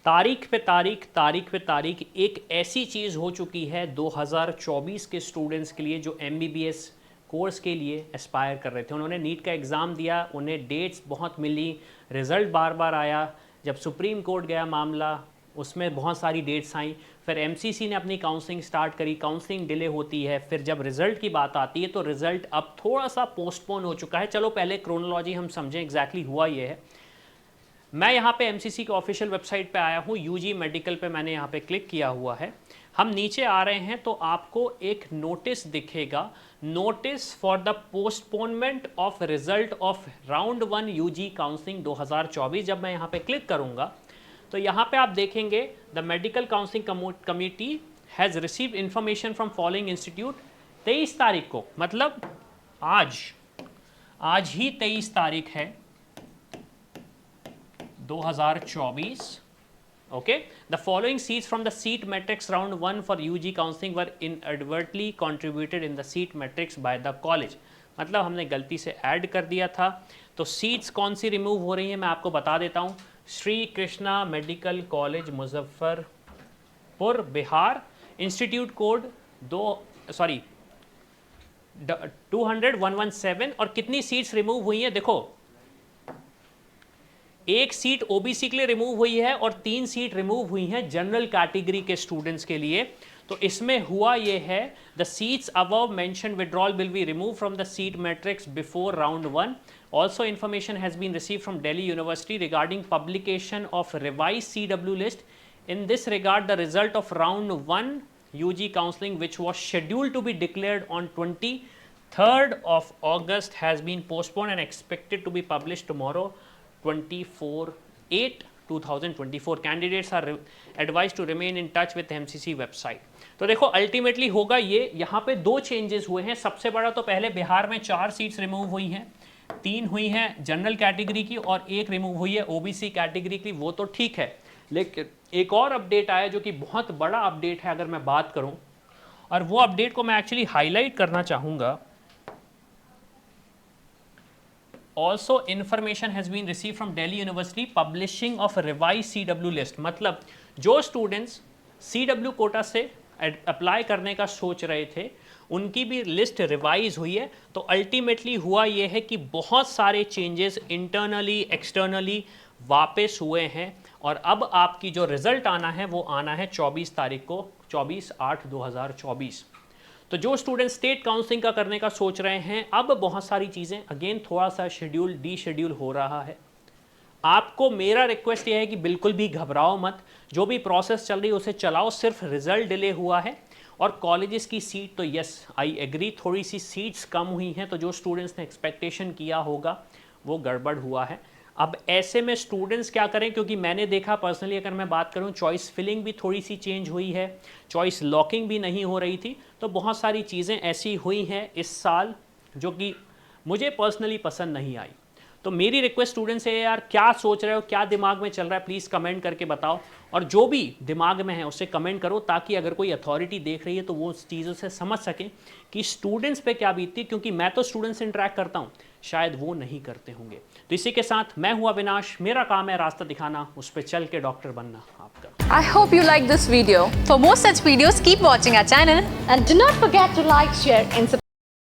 तारीख पे तारीख एक ऐसी चीज़ हो चुकी है 2024 के स्टूडेंट्स के लिए जो MBBS कोर्स के लिए एस्पायर कर रहे थे। उन्होंने नीट का एग्ज़ाम दिया, उन्हें डेट्स बहुत मिली, रिज़ल्ट बार बार आया। जब सुप्रीम कोर्ट गया मामला, उसमें बहुत सारी डेट्स आई। फिर MCC ने अपनी काउंसलिंग स्टार्ट करी, काउंसलिंग डिले होती है। फिर जब रिज़ल्ट की बात आती है तो रिज़ल्ट अब थोड़ा सा पोस्टपोन हो चुका है। चलो पहले क्रोनोलॉजी हम समझें, एग्जैक्टली हुआ ये है। मैं यहाँ पे MCC के ऑफिशियल वेबसाइट पे आया हूँ, UG मेडिकल पे मैंने यहाँ पे क्लिक किया हुआ है। हम नीचे आ रहे हैं तो आपको एक नोटिस दिखेगा, notice for the postponement of result of round 1 UG counselling 2024। जब मैं यहाँ पे क्लिक करूँगा तो यहाँ पे आप देखेंगे the medical counselling committee has received information from following institute. 23 तारीख को, मतलब आज ही 23 तारीख है 2024. Okay, the following seats from the seat matrix round 1 for UG counseling were inadvertently contributed in the seat matrix by the college. मतलब हमने गलती से ऐड कर दिया था। तो सीट्स कौन सी रिमूव हो रही हैं मैं आपको बता देता हूँ। Shri Krishna medical college Muzaffarpur Bihar, institute code 200-117। और कितनी सीट्स रिमूव हुई हैं देखो, एक सीट OBC के लिए रिमूव हुई है और 3 सीट रिमूव हुई हैं जनरल कैटेगरी के स्टूडेंट्स के लिए। तो इसमें हुआ ये है, the seats above mentioned withdrawal will be remove from the seat matrix before round 1. Also information has been received from Delhi University regarding publication of revised CW list. In this regard, the result of round 1 UG counseling, which was scheduled to be declared on 23rd of August, has been postponed and expected to be published tomorrow, 24/8/2024. Candidates are advised to remain in touch with MCC website. तो देखो ultimately होगा ये, यहाँ पे 2 changes हुए हैं। सबसे बड़ा तो पहले बिहार में 4 सीट्स रिमूव हुई हैं, 3 हुई हैं जनरल कैटेगरी की और 1 रिमूव हुई है OBC कैटेगरी की। वो तो ठीक है, लेकिन एक और अपडेट आया जो कि बहुत बड़ा अपडेट है अगर मैं बात करूं, और वो अपडेट को मैं एक्चुअली हाईलाइट करना चाहूँगा। Also information has been received from Delhi University publishing of a revised CW list. मतलब जो स्टूडेंट्स CW कोटा से अप्लाई करने का सोच रहे थे उनकी भी लिस्ट रिवाइज हुई है। तो अल्टीमेटली हुआ ये है कि बहुत सारे चेंजेस इंटरनली एक्सटर्नली वापस हुए हैं और अब आपकी जो रिज़ल्ट आना है वो आना है 24 तारीख को, 24/8/2024। तो जो स्टूडेंट स्टेट काउंसलिंग का करने का सोच रहे हैं, अब बहुत सारी चीज़ें अगेन थोड़ा सा शेड्यूल डी-शेड्यूल हो रहा है। आपको मेरा रिक्वेस्ट ये है कि बिल्कुल भी घबराओ मत, जो भी प्रोसेस चल रही है उसे चलाओ। सिर्फ रिजल्ट डिले हुआ है और कॉलेजेस की सीट तो यस आई एग्री, थोड़ी सी सीट्स कम हुई हैं। तो जो स्टूडेंट्स ने एक्सपेक्टेशन किया होगा वो गड़बड़ हुआ है। अब ऐसे में स्टूडेंट्स क्या करें, क्योंकि मैंने देखा पर्सनली अगर मैं बात करूं, चॉइस फिलिंग भी थोड़ी सी चेंज हुई है, चॉइस लॉकिंग भी नहीं हो रही थी। तो बहुत सारी चीज़ें ऐसी हुई हैं इस साल जो कि मुझे पर्सनली पसंद नहीं आई। तो मेरी रिक्वेस्ट स्टूडेंट से यार, क्या सोच रहे हो, क्या दिमाग में चल रहा है, प्लीज़ कमेंट करके बताओ। और जो भी दिमाग में है उससे कमेंट करो, ताकि अगर कोई अथॉरिटी देख रही है तो वो उस चीज़ों से समझ सकें कि स्टूडेंट्स पे क्या बीतती है। क्योंकि मैं तो स्टूडेंट्स से इंटरेक्ट करता हूँ, शायद वो नहीं करते होंगे। तो इसी के साथ मैं हूँ अविनाश, मेरा काम है रास्ता दिखाना, उस पर चल के डॉक्टर बनना आपका। I hope you like this video. For more such videos, keep watching our channel And do not forget to like, share and subscribe.